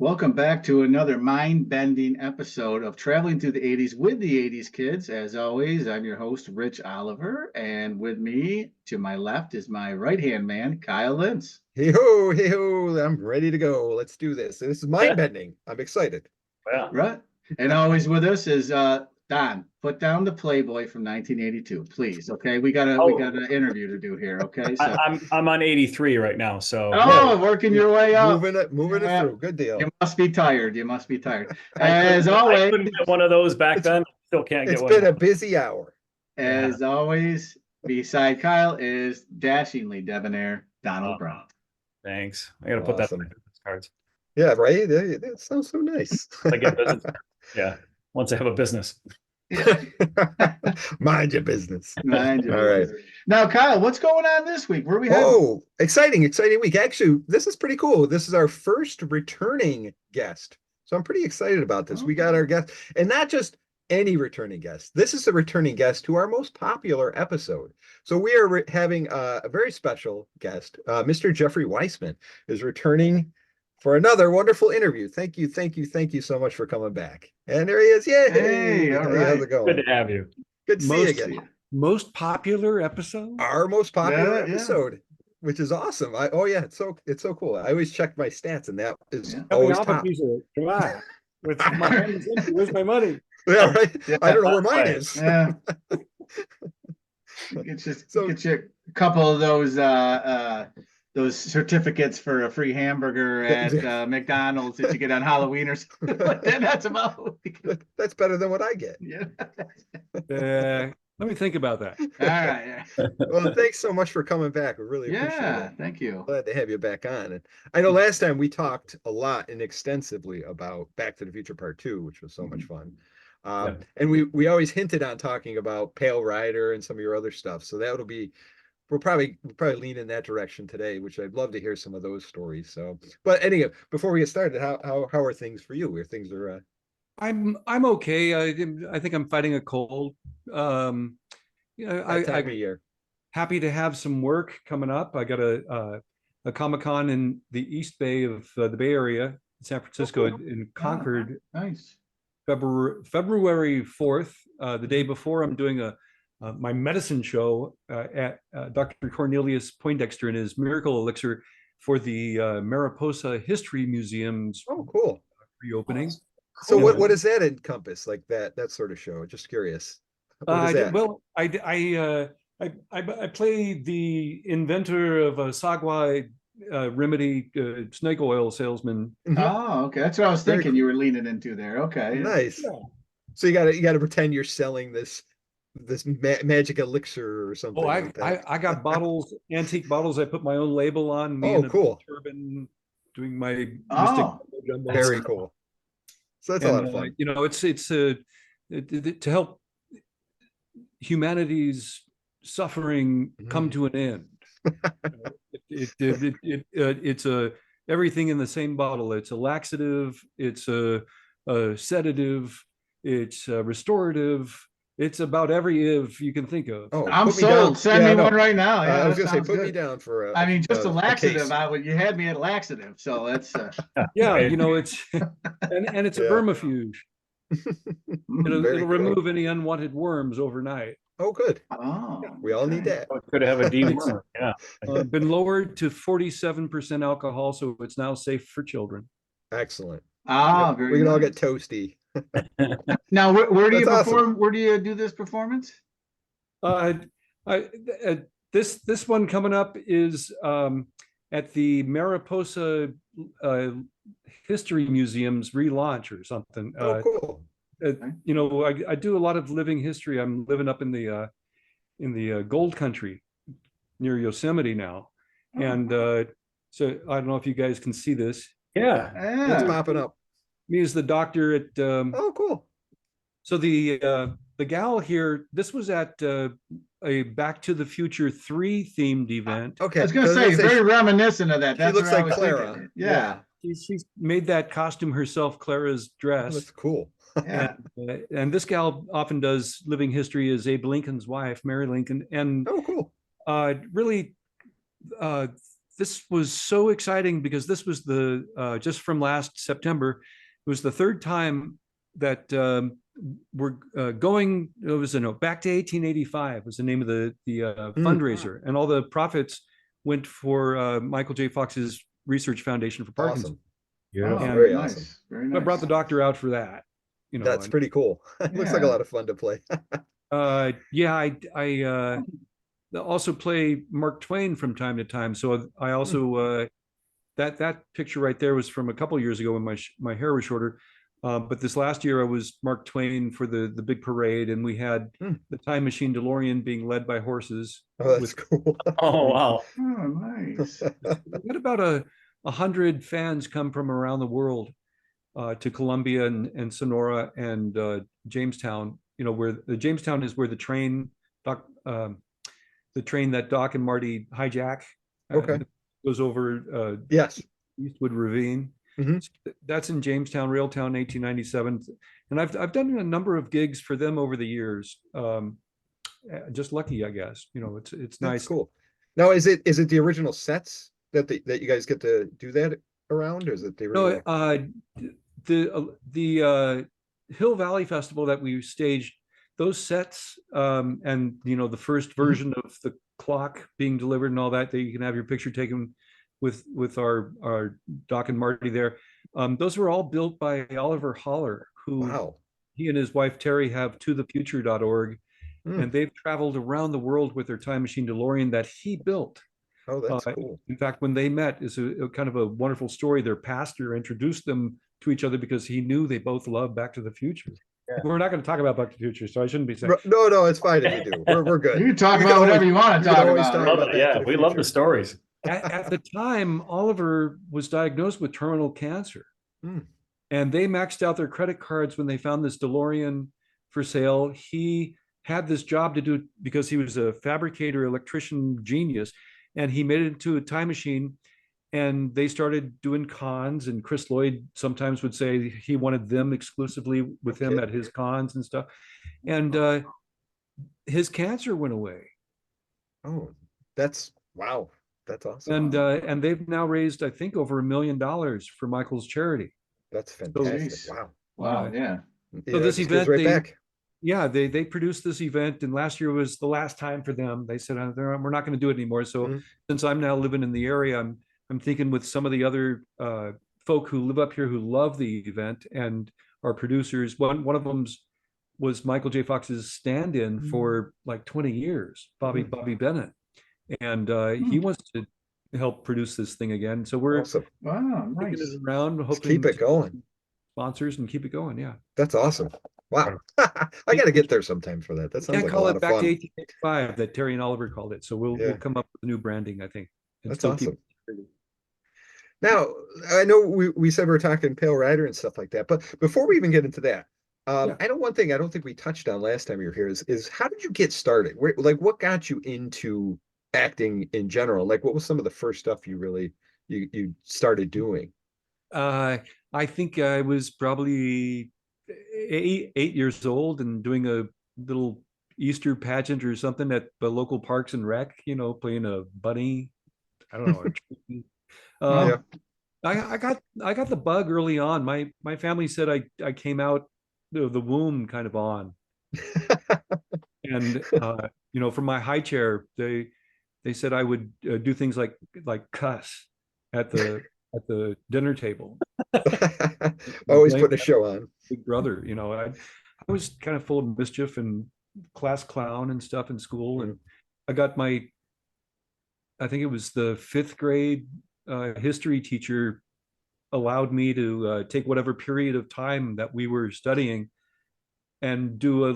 Welcome back to another mind-bending episode of Traveling Through the 80s with the 80s Kids. As always, I'm your host, Rich Oliver, and with me to my left is my right-hand man, Kyle Lentz. Hey ho, I'm ready to go. Let's do this. This is mind bending. I'm excited. Yeah. Right. And always with us is Don. Put down the Playboy from 1982, please. Okay, we got an interview to do here. Okay, so I'm on 83 right now, so working your way up, moving it through. Good deal. You must be tired. You must be tired. I couldn't get one of those back then. Still can't get one. It's been a busy hour. As always, beside Kyle is dashingly debonair Donald Brown. Thanks. I got to put that in my business cards. Yeah, right. That sounds so nice. I get business. Yeah, once I have a business. Mind your business. Mind your All business. Right. Now, Kyle, what's going on this week? Where are we heading? Oh, exciting week. Actually, this is pretty cool. This is our first returning guest. So I'm pretty excited about this. We got our guest, and not just any returning guest. This is a returning guest to our most popular episode. So we are having a very special guest. Mr. Jeffrey Weissman is returning for another wonderful interview. Thank you so much for coming back. And there he is. Yay! Hey, all right. How's it going? Good to have you. Good to see you again. Most popular episode? Our most popular episode, which is awesome. It's so cool. I always check my stats, and that is always top. Come on. Where's my money? Yeah, right. Yeah, I don't know where mine is. Yeah. Get you a couple of those certificates for a free hamburger at McDonald's that you get on Halloween or something. That's about. That's better than what I get. Yeah. Let me think about that. All right. Well, thanks so much for coming back. We really appreciate it. Yeah, thank you. Glad to have you back on. And I know last time we talked a lot and extensively about Back to the Future Part 2, which was so much fun. And we always hinted on talking about Pale Rider and some of your other stuff. So we'll probably lean in that direction today, which I'd love to hear some of those stories. So, but anyway, before we get started, how are things for you? Where things are? I'm okay. I think I'm fighting a cold. Time of year. Happy to have some work coming up. I got a Comic-Con in the East Bay of the Bay Area, San Francisco, in Concord. Nice. February 4th, the day before, I'm doing my medicine show at Dr. Cornelius Poindexter and his Miracle Elixir for the Mariposa History Museum's reopening. So what does that encompass? Like that sort of show? Just curious. Well, I play the inventor of a Sagwa remedy, snake oil salesman. Oh, okay. That's what I was thinking you were leaning into there. Okay. Nice. Yeah. So you got to pretend you're selling this magic elixir or something. Oh, I got bottles, antique bottles. I put my own label on. Cool. Turban, doing my mystic. Very cool. So that's a lot of fun. It's to help humanity's suffering come to an end. It's everything in the same bottle. It's a laxative. It's a sedative. It's restorative. It's about every if you can think of. Oh, I'm sold. Send me one right now. I was going to say, put me down for just a laxative. You had me at laxative, so that's. It's and it's a vermifuge. It'll remove any unwanted worms overnight. Oh, good. Oh, we all need that. Could have a deworm. Yeah. Been lowered to 47% alcohol, so it's now safe for children. Excellent. We can all get toasty. Now, where do you perform? Awesome. Where do you do this performance? This one coming up is at the Mariposa History Museum's relaunch or something. Cool. I do a lot of living history. I'm living up in the Gold Country near Yosemite now, and so I don't know if you guys can see this. Yeah. It's popping up. Me as the doctor at. Cool. So the gal here, this was at a Back to the Future 3 themed event. Okay, I was going to say very reminiscent of that. She looks like Clara. Yeah. She's made that costume herself, Clara's dress. That's cool. Yeah. And this gal often does living history as Abe Lincoln's wife, Mary Lincoln, and cool. Really this was so exciting because this was the just from last September. It was the third time that we're going. It was back to 1885 was the name of the fundraiser, and all the profits went for Michael J. Fox's Research Foundation for Parkinson's. Awesome. Oh, Yeah, And- very nice. awesome. Very I nice. brought the doctor out for that. That's and, pretty cool. It looks like a Yeah. lot of fun to play. yeah, I also play Mark Twain from time to time. So I also that picture right there was from a couple years ago when my hair was shorter. But this last year I was Mark Twain for the big parade, and we had the time machine DeLorean being led by horses. Oh, that's cool. Oh, wow. Oh, nice. We had about 100 fans come from around the world to Columbia and Sonora and Jamestown. Where the Jamestown is where the train that Doc and Marty hijack Okay. goes over Yes. Eastwood Ravine. Mhm. That's in Jamestown, Railtown, 1897. And I've done a number of gigs for them over the years. Just lucky, I guess. It's That's nice. cool. Now, is it the original sets that you guys get to do that around, or is it the original? No, the Hill Valley Festival that we staged, those sets, and the first version of the clock being delivered and all that you can have your picture taken with our Doc and Marty there. Those were all built by Oliver Holler, who Wow. he and his wife Terry have tothefuture.org, and they've traveled around the world with their time machine DeLorean that he built. Oh, that's cool. In fact, when they met, is a kind of a wonderful story. Their pastor introduced them to each other because he knew they both loved Back to the Future. Yeah. We're not going to talk about Back to the Future, so I shouldn't be saying. No, it's fine if you do. We're good. You can talk We about can whatever always- you want we to can talk always about. talk Love about it. Back Yeah, to the we love the Future. stories. At the time, Oliver was diagnosed with terminal cancer, Hmm. and they maxed out their credit cards when they found this DeLorean for sale. He had this job to do because he was a fabricator, electrician genius, and he made it into a time machine. And they started doing cons, and Chris Lloyd sometimes would say he wanted them exclusively with him at his cons and stuff. And his cancer went away. Oh, wow. That's awesome. And they've now raised, I think, over $1 million for Michael's charity. That's fantastic. Jeez. Wow. Wow, yeah. Yeah, this that just event, goes right back. Yeah, they produced this event, and last year was the last time for them. They said we're not going to do it anymore. So since I'm now living in the area, I'm thinking with some of the other folk who live up here who love the event and are producers. One of them was Michael J. Fox's stand-in for like 20 years, Bobby Bennett, and he wants to help produce this thing again. So we're Awesome. Wow, taking nice. it around, Let's hoping keep it to going. sponsors and keep it going. Yeah, That's awesome. Wow. I got to get there sometime for that. That sounds can't like a call lot it of Back to fun. 1885 that Terry and Oliver called it. So we'll Yeah. come up with a new branding, I think. And That's still keep awesome. Now, I know we said we're talking Pale Rider and stuff like that, but before we even get into that, Yeah. I know one thing I don't think we touched on last time you were here is how did you get started? Like what got you into acting in general? Like what was some of the first stuff you really you started doing? I think I was probably 8 years old and doing a little Easter pageant or something at the local Parks and Rec, playing a bunny. I don't know. a tree. Yeah. I got the bug early on. My family said I came out the womb kind of on, and from my high chair they said I would do things like cuss at the dinner table. Always putting a show on. Big brother, I was kind of full of mischief and class clown and stuff in school, and I think it was the 5th grade history teacher allowed me to take whatever period of time that we were studying and do a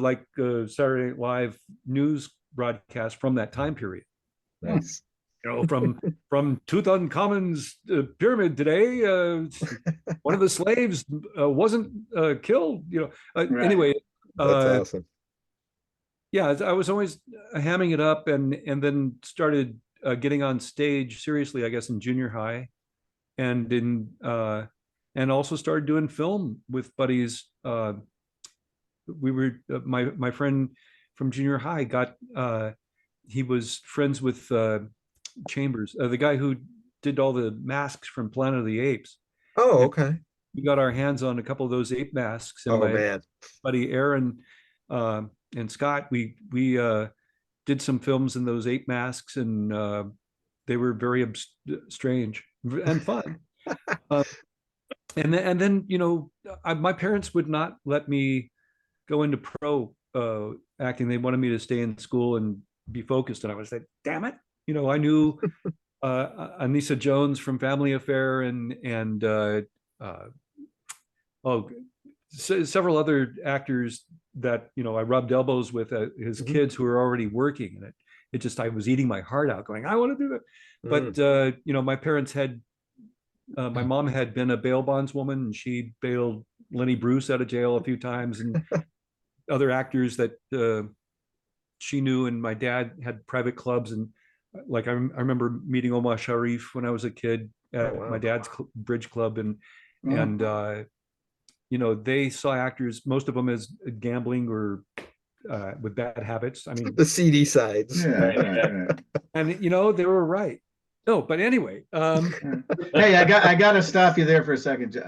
Saturday Night Live news broadcast from that time period. Nice. From Tutankhamun's pyramid today, one of the slaves wasn't killed. Right. Anyway, That's awesome. yeah, I was always hamming it up, and then started getting on stage seriously, I guess, in junior high, and and also started doing film with buddies. We were my friend from junior high he was friends with Chambers, the guy who did all the masks from Planet of the Apes. Oh, And okay. we got our hands on a couple of those ape masks, and Oh my man. buddy Aaron and Scott, we did some films in those ape masks, and they were very strange and fun. And then my parents would not let me go into pro acting. They wanted me to stay in school and be focused, and I was like, damn it. I knew Anissa Jones from Family Affair and several other actors that I rubbed elbows with his kids who were already working, and it just, I was eating my heart out going, I want to do that. But my parents had my mom had been a bail bondswoman, and she bailed Lenny Bruce out of jail a few times, and other actors that she knew. And my dad had private clubs, and like I remember meeting Omar Sharif when I was a kid at my dad's bridge club, and they saw actors, most of them as gambling or with bad habits. I mean, the seedy sides. Yeah. and they were right. No, but anyway. Hey, I got to stop you there for a second.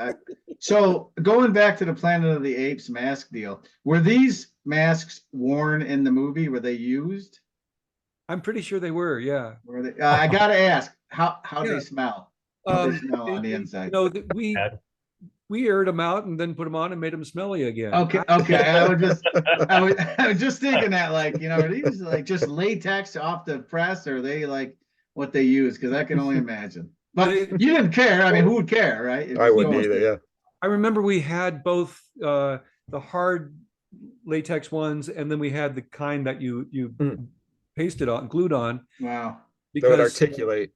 So going back to the Planet of the Apes mask deal, were these masks worn in the movie? Were they used? I'm pretty sure they were. Yeah. Were they? I got to ask, how they smell? How they Um, smell on the inside? We aired them out and then put them on and made them smelly again. Okay. I was just thinking that, like, are these like just latex off the press, or are they like what they use? Because I can only imagine. But you didn't care. I mean, who would care, right? I wouldn't either. Yeah. I remember we had both the hard latex ones, and then we had the kind that you pasted on, glued on. Wow. That would articulate.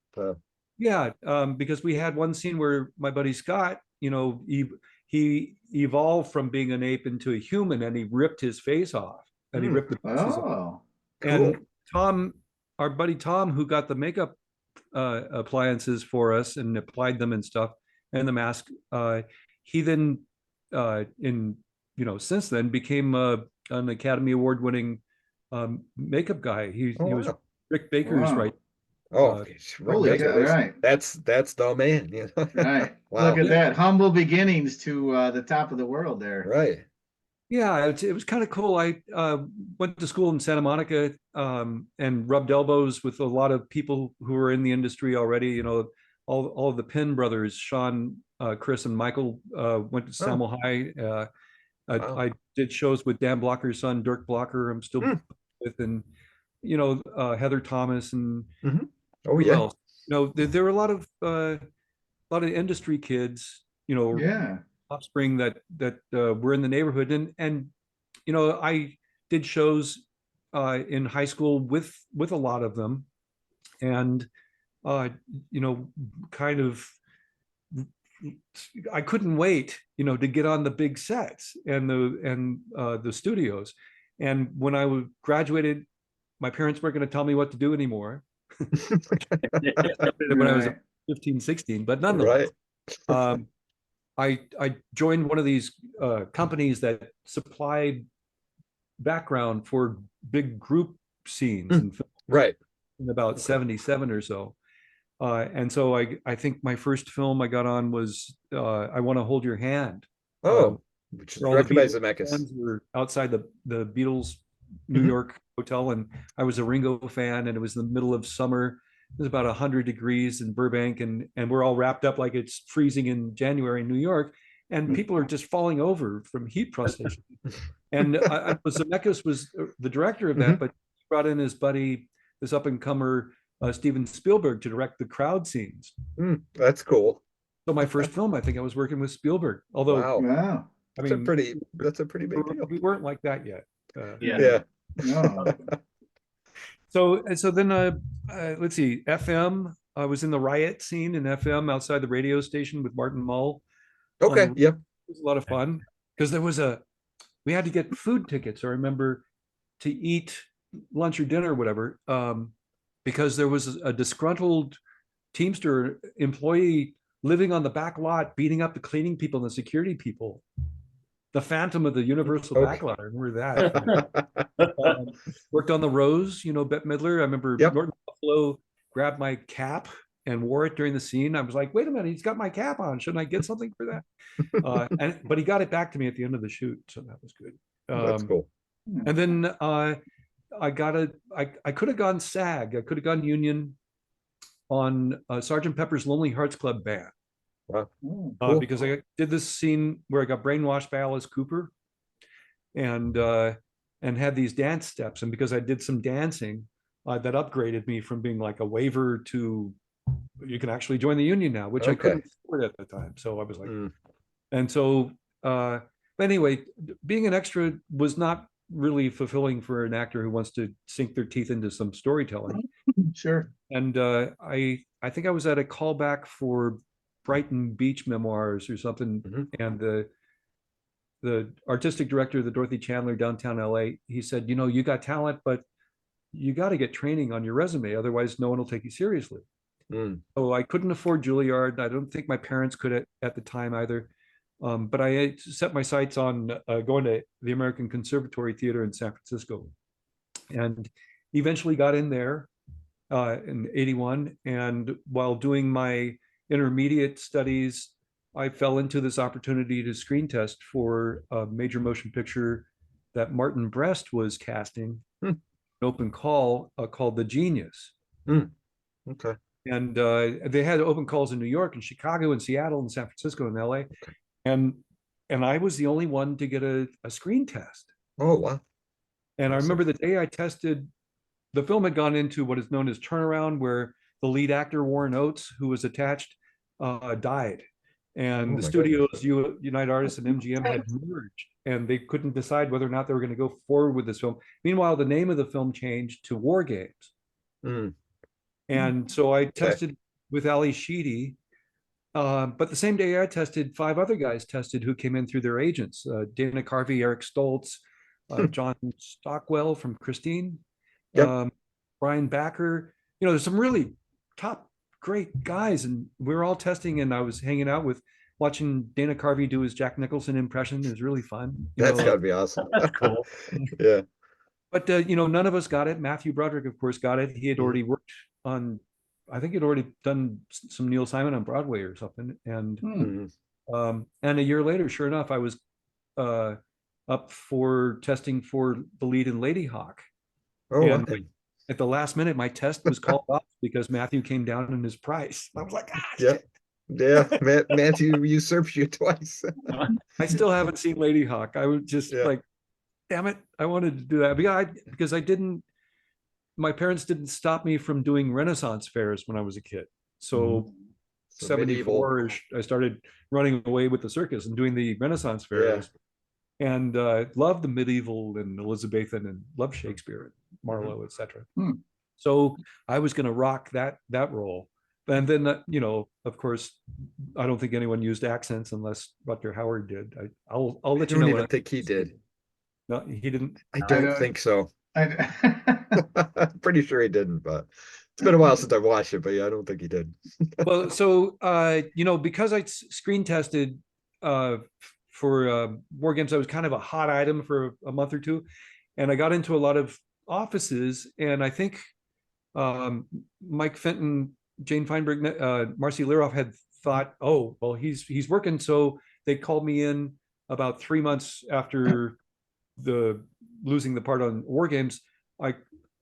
Yeah, because we had one scene where my buddy Scott, he evolved from being an ape into a human, and he ripped his face off, and he ripped the pieces off. Cool. And Tom, our buddy Tom, who got the makeup appliances for us and applied them and stuff, and the mask, he then since then became an Academy Award winning makeup guy. He was Rick Baker's right. Holy God, right. That's the man. Right. Wow. Look at that. Humble beginnings to the top of the world there. Right. Yeah, it was kind of cool. I went to school in Santa Monica and rubbed elbows with a lot of people who were in the industry already. All of the Penn brothers, Sean, Chris, and Michael went to Samuel High. I did shows with Dan Blocker's son, Dirk Blocker. I'm still with, and Heather Thomas and oh yeah. Else. There were a lot of industry kids. Offspring that were in the neighborhood, and I did shows in high school with a lot of them, and kind of I couldn't wait to get on the big sets and the studios. And when I graduated, my parents weren't going to tell me what to do anymore. When I was 15, 16, but nonetheless, I joined one of these companies that supplied background for big group scenes in about 77 or so. And so I think my first film I got on was I Want to Hold Your Hand. Which is directed by Zemeckis. Were outside the Beatles New York hotel, and I was a Ringo fan, and it was the middle of summer. It was about 100 degrees in Burbank, and we're all wrapped up like it's freezing in January in New York, and people are just falling over from heat frustration. And Zemeckis was the director of that, but he brought in his buddy, this up-and-comer Steven Spielberg, to direct the crowd scenes. That's cool. So my first film, I think I was working with Spielberg. Although, wow. I mean, that's a pretty big deal. We weren't like that yet. No. So then let's see, FM. I was in the riot scene in FM outside the radio station with Martin Mull. Okay. Yep. It was a lot of fun because we had to get food tickets, I remember, to eat lunch or dinner or whatever, because there was a disgruntled Teamster employee living on the back lot, beating up the cleaning people and the security people. The Phantom of the Universal Backlot. I remember that. Worked on the Rose, Bette Midler. I remember Norton Buffalo grabbed my cap and wore it during the scene. I was like, wait a minute, he's got my cap on. Shouldn't I get something for that? But he got it back to me at the end of the shoot, so that was good. That's cool. And then I could have gone SAG. I could have gone union on Sergeant Pepper's Lonely Hearts Club Band. Wow. Cool. Because I did this scene where I got brainwashed by Alice Cooper and had these dance steps. And because I did some dancing, that upgraded me from being like a waiver to you can actually join the union now, which I couldn't afford at the time. So I was like, and so anyway, being an extra was not really fulfilling for an actor who wants to sink their teeth into some storytelling. Sure. And I think I was at a callback for Brighton Beach Memoirs or something, and the artistic director, the Dorothy Chandler, downtown LA, he said, you know, you got talent, but you got to get training on your resume, otherwise no one will take you seriously. So I couldn't afford Juilliard. I don't think my parents could at the time either. But I set my sights on going to the American Conservatory Theater in San Francisco, and eventually got in there in '81. And while doing my intermediate studies, I fell into this opportunity to screen test for a major motion picture that Martin Brest was casting, an open call called The Genius. Okay. And they had open calls in New York and Chicago and Seattle and San Francisco and LA. And I was the only one to get a screen test. Oh, wow. And I remember the day I tested, the film had gone into what is known as turnaround, where the lead actor, Warren Oates, who was attached, died. And the studios, United Artists and MGM, had merged, and they couldn't decide whether or not they were going to go forward with this film. Meanwhile, the name of the film changed to War Games. And so I tested with Ali Sheedy. But the same day I tested, 5 other guys tested who came in through their agents. Dana Carvey, Eric Stoltz, John Stockwell from Christine, Brian Backer. You know, there's some really top great guys, and we were all testing, and I was hanging out with watching Dana Carvey do his Jack Nicholson impression. It was really fun. That's gotta be awesome. That's cool. Yeah. But you know, none of us got it. Matthew Broderick, of course, got it. He had already worked on, I think he'd already done some Neil Simon on Broadway or something. And a year later, sure enough, I was up for testing for the lead in Lady Hawk. And at the last minute, my test was called off because Matthew came down in his price. I was like, shit. Matthew usurps you twice. I still haven't seen Lady Hawk. I was just like, damn it, I wanted to do that because I didn't. My parents didn't stop me from doing Renaissance fairs when I was a kid. So 74-ish, I started running away with the circus and doing the Renaissance fairs. And loved the medieval and Elizabethan and loved Shakespeare and Marlowe, etc. So I was going to rock that role. And then, you know, of course, I don't think anyone used accents unless Rutger Hauer did. I'll let you know. I don't even think he did. No, he didn't. I don't think so. I'm pretty sure he didn't, but it's been a while since I've watched it. But yeah, I don't think he did. Well, so you know, because I screen tested for War Games, I was kind of a hot item for a month or two, and I got into a lot of offices, and I think Mike Fenton, Jane Feinberg, Marcy Liroff had thought, oh, well, he's working, so they called me in about 3 months after losing the part on War Games. I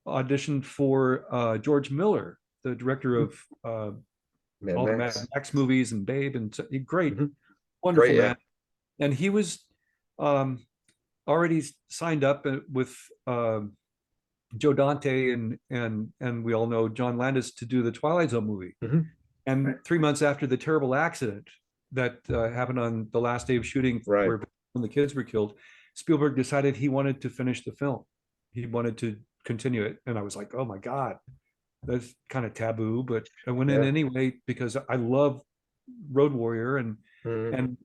auditioned for George Miller, the director of all the Mad Max movies and Babe, and great, wonderful man. And he was already signed up with Joe Dante and we all know John Landis to do the Twilight Zone movie. And 3 months after the terrible accident that happened on the last day of shooting, where when the kids were killed, Spielberg decided he wanted to finish the film. He wanted to continue it. And I was like, oh my God, that's kind of taboo, but I went in anyway because I love Road Warrior and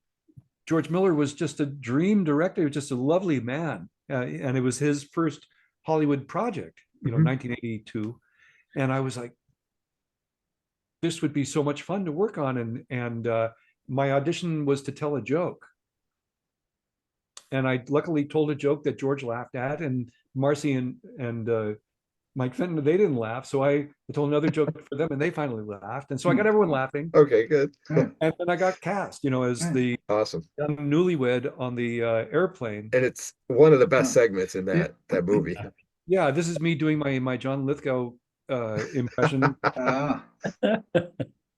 George Miller was just a dream director, just a lovely man. And it was his first Hollywood project, you know, 1982. And I was like, this would be so much fun to work on. And my audition was to tell a joke. And I luckily told a joke that George laughed at, and Marcy and Mike Fenton, they didn't laugh. So I told another joke for them and they finally laughed. And so I got everyone laughing. Okay, good. Good. And then I got cast, as Nice. the Awesome. young newlywed on the airplane. And it's one of the best Huh. segments in that movie. Yeah, this is me doing my John Lithgow impression.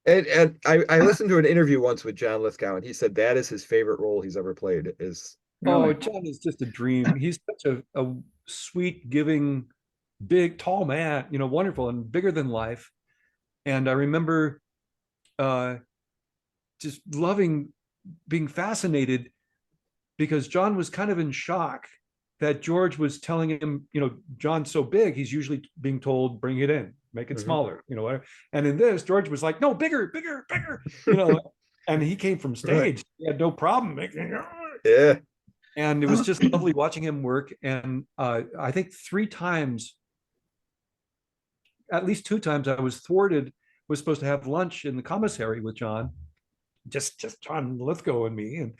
And I listened to an interview once with John Lithgow, and he said that is his favorite role he's ever played. Is Oh, Really? John is just a dream. He's such a sweet, giving, big, tall man, wonderful and bigger than life. And I remember just loving being fascinated because John was kind of in shock that George was telling him, John's so big, he's usually being told, bring it in, make it smaller, whatever. And in this, George was like, no, bigger, bigger, bigger, and he came from stage. Right. He had no problem making it. Yeah. And it was just lovely watching him work. And I think 3 times, at least 2 times, I was thwarted, was supposed to have lunch in the commissary with John, just John Lithgow and me.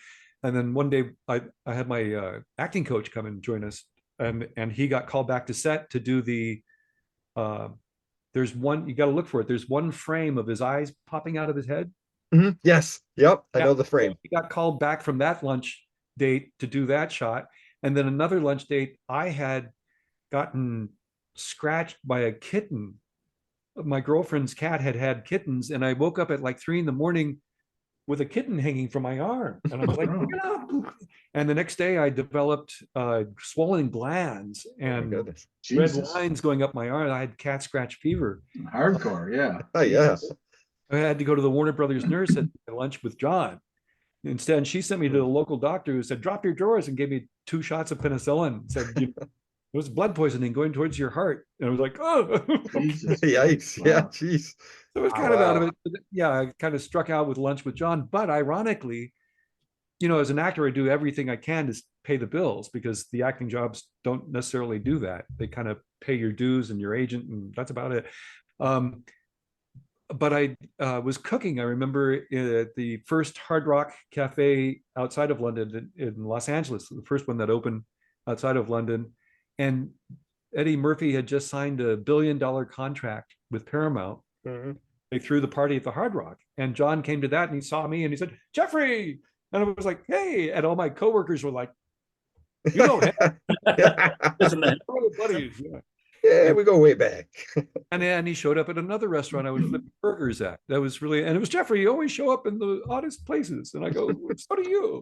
And then one day I had my acting coach come and join us, and he got called back to set to do the, there's one, you got to look for it. There's one frame of his eyes popping out of his head. Yes. Yep. I know the frame. He got called back from that lunch date to do that shot. And then another lunch date, I had gotten scratched by a kitten. My girlfriend's cat had kittens, and I woke up at like 3 a.m. with a kitten hanging from my arm. And I was like, get up. And the next day I developed swollen glands and red Jesus. lines going up my arm. I had cat scratch fever. Hardcore, yeah. Oh, yeah. I had to go to the Warner Brothers nurse at lunch with John. Instead, she sent me to the local doctor who said, drop your drawers, and gave me 2 shots of penicillin. Said, it was blood poisoning going towards your heart. And I was like, oh. Jesus. Yikes. Wow. Yeah. Jeez. So I was kind of out of it. But yeah, I kind of struck out with lunch with John. But ironically, as an actor, I do everything I can to pay the bills because the acting jobs don't necessarily do that. They kind of pay your dues and your agent, and that's about it. But I was cooking. I remember at the first Hard Rock Cafe outside of London in Los Angeles, the first one that opened outside of London. And Eddie Murphy had just signed a $1 billion contract with Paramount. They threw the party at the Hard Rock. And John came to that and he saw me and he said, Jeffrey. And I was like, hey. And all my coworkers were like, you know him. Isn't that? Buddies. Yeah. Yeah, we go way back. And he showed up at another restaurant I was flipping burgers at. That was really, and it was Jeffrey. You always show up in the oddest places. And I go, so do you.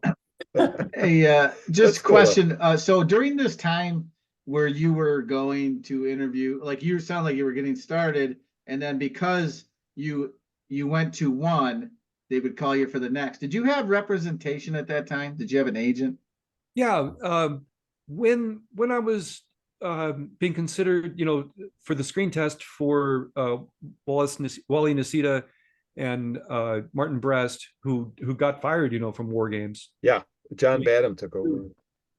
Hey, just a cool. question. So during this time where you were going to interview, like you sound like you were getting started, and then because you went to one, they would call you for the next. Did you have representation at that time? Did you have an agent? Yeah. When I was being considered, for the screen test for Wally Nacita and Martin Brest, who got fired, from War Games. Yeah, John Badham took over.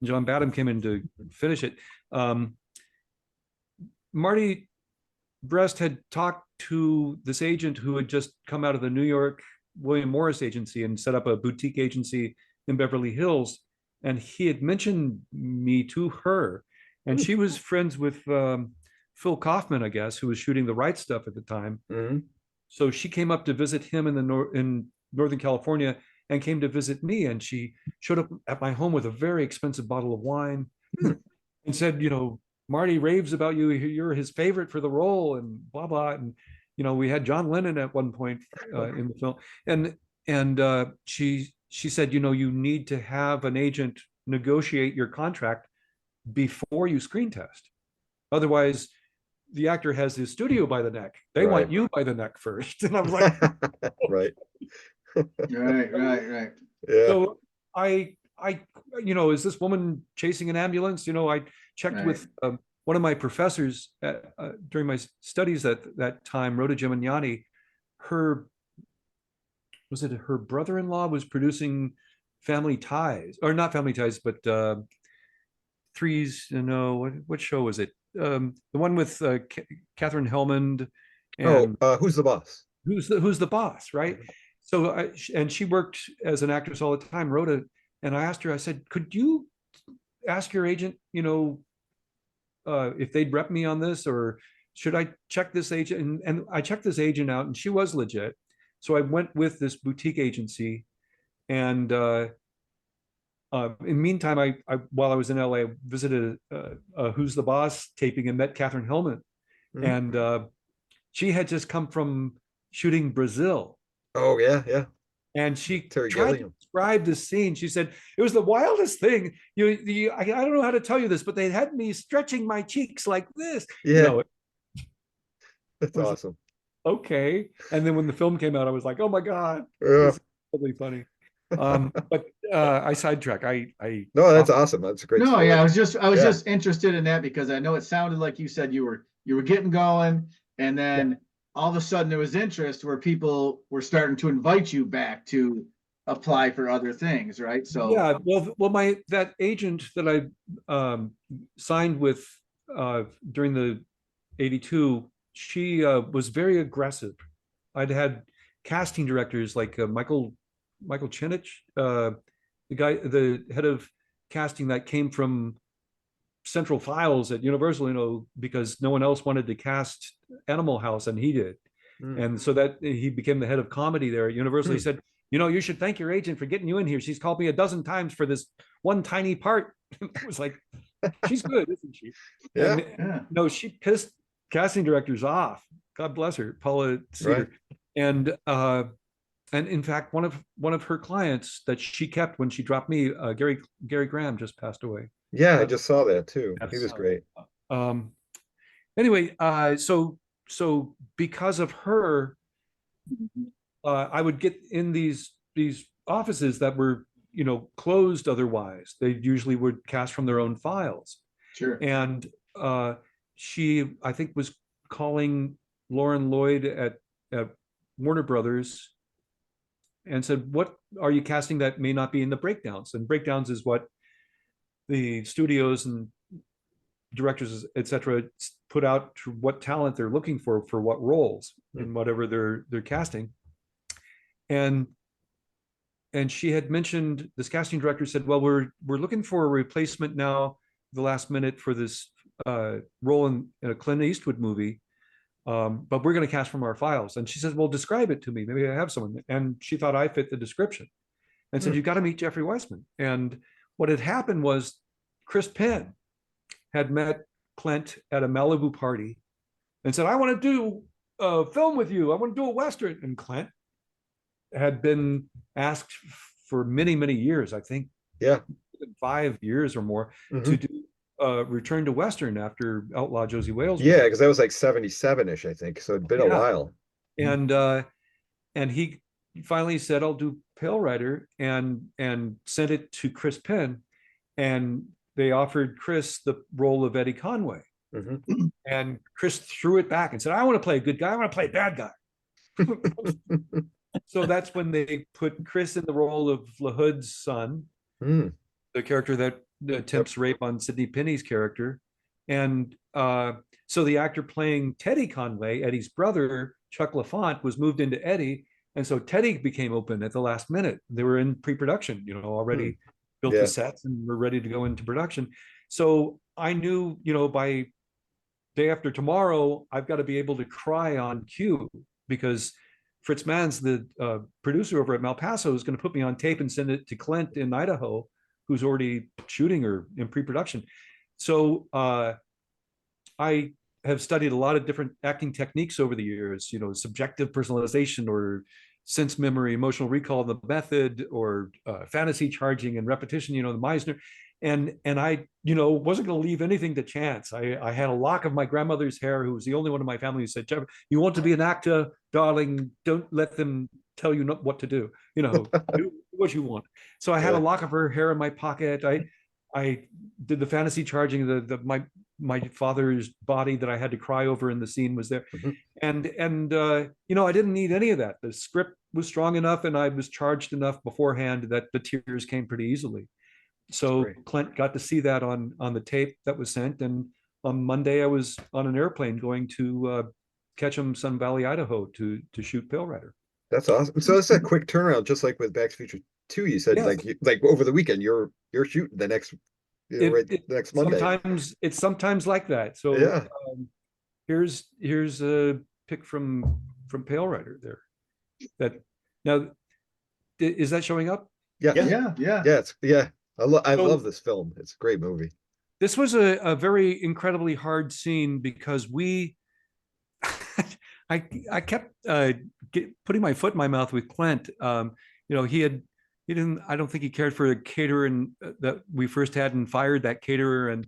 John Badham came in to finish it. Marty Brest had talked to this agent who had just come out of the New York William Morris agency and set up a boutique agency in Beverly Hills. And he had mentioned me to her. And she was friends with Phil Kaufman, I guess, who was shooting The Right Stuff at the time. So she came up to visit him in Northern California and came to visit me. And she showed up at my home with a very expensive bottle of wine and said, Marty raves about you. You're his favorite for the role and blah, blah. And, we had John Lennon at one point in the film. And she said, you need to have an agent negotiate your contract before you screen test. Otherwise, the actor has his studio by the neck. They want you by the neck first. And I was like, right. Right. Yeah. So I, is this woman chasing an ambulance? I checked with one of my professors during my studies at that time, Rhoda Gimignani. Her brother-in-law was producing Family Ties, or not Family Ties, but what show was it? The one with Catherine Hellmond. And Who's the Boss? Who's the Boss, right? So and she worked as an actress all the time, Rhoda. And I asked her, I said, could you ask your agent, if they'd rep me on this, or should I check this agent? And I checked this agent out, and she was legit. So I went with this boutique agency, and in the meantime, I while I was in LA, I visited Who's the Boss taping and met Catherine Hillman, and she had just come from shooting Brazil. Oh yeah. And she Terry tried Gilliam. to describe the scene. She said, it was the wildest thing. I don't know how to tell you this, but they had me stretching my cheeks like this. Yeah. That's was awesome. Okay. And then when the film came out, I was like, oh my God, Yeah. this is really funny. But I sidetrack. No, that's awesome. That's a great No, story. yeah, I was just interested in that because I know it sounded like you said you were getting going, and then all of a sudden there was interest where people were starting to invite you back to apply for other things, right? So yeah, well, that agent that I signed with during the 82, she was very aggressive. I'd had casting directors like Michael Chinich, the head of casting that came from Central Files at Universal, because no one else wanted to cast Animal House, and he did. And so that he became the head of comedy there at Universal. He said, you should thank your agent for getting you in here. She's called me a dozen times for this one tiny part. It was like, she's good, isn't she? Yeah. And, no, she pissed casting directors off. God bless her, Paula Cedar. Right. And in fact, one of her clients that she kept when she dropped me, Gary Graham, just passed away. Yeah, I just saw that too. Yes. He was great. Anyway, so because of her, I would get in these offices that were closed otherwise. They usually would cast from their own files. Sure. And she, I think, was calling Lauren Lloyd at Warner Brothers and said, what are you casting that may not be in the breakdowns? And breakdowns is what the studios and directors, etc., put out to what talent they're looking for what roles in whatever they're casting. And she had mentioned, this casting director said, well, we're looking for a replacement now, the last minute, for this role in a Clint Eastwood movie. But we're going to cast from our files. And she says, well, describe it to me. Maybe I have someone. And she thought I fit the description and said, you've got to meet Jeffrey Weissman. And what had happened was Chris Penn had met Clint at a Malibu party and said, I want to do a film with you. I want to do a Western. And Clint had been asked for many, many years, I think, 5 years or more, to do Return to Western after Outlaw Josie Wales. Yeah, because that was like 77-ish, I think. So it'd been a while. And he finally said, I'll do Pale Rider, and sent it to Chris Penn. And they offered Chris the role of Eddie Conway. And Chris threw it back and said, I want to play a good guy. I want to play a bad guy. So that's when they put Chris in the role of LaHood's son, the character that attempts rape on Sidney Penny's character. And so the actor playing Teddy Conway, Eddie's brother, Chuck LaFont, was moved into Eddie. And so Teddy became open at the last minute. They were in pre-production, already built the sets and were ready to go into production. So I knew, by day after tomorrow, I've got to be able to cry on cue, because Fritz Mans, the producer over at Malpaso, is going to put me on tape and send it to Clint in Idaho, who's already shooting or in pre-production. So I have studied a lot of different acting techniques over the years, subjective personalization or sense memory, emotional recall, the method, or fantasy charging and repetition, the Meisner. And I, wasn't going to leave anything to chance. I had a lock of my grandmother's hair, who was the only one in my family who said, Jeff, you want to be an actor, darling, don't let them tell you what to do, do what you want. So I had a lock of her hair in my pocket. I did the fantasy charging, my father's body that I had to cry over in the scene was there. And I didn't need any of that. The script was strong enough and I was charged enough beforehand that the tears came pretty easily. So Clint got to see that on the tape that was sent. And on Monday, I was on an airplane going to Ketchum, Sun Valley, Idaho to shoot Pale Rider. That's awesome. So it's a quick turnaround, just like with Back to the Future 2. You said like over the weekend, you're shooting the next, the next Monday. It's sometimes like that. So here's a pic from Pale Rider there. That now is that showing up? Yeah. Yeah. I So- love this film. It's a great movie. This was a very incredibly hard scene because we I kept putting my foot in my mouth with Clint. You know, he didn't, I don't think he cared for the caterer and that we first had and fired that caterer. And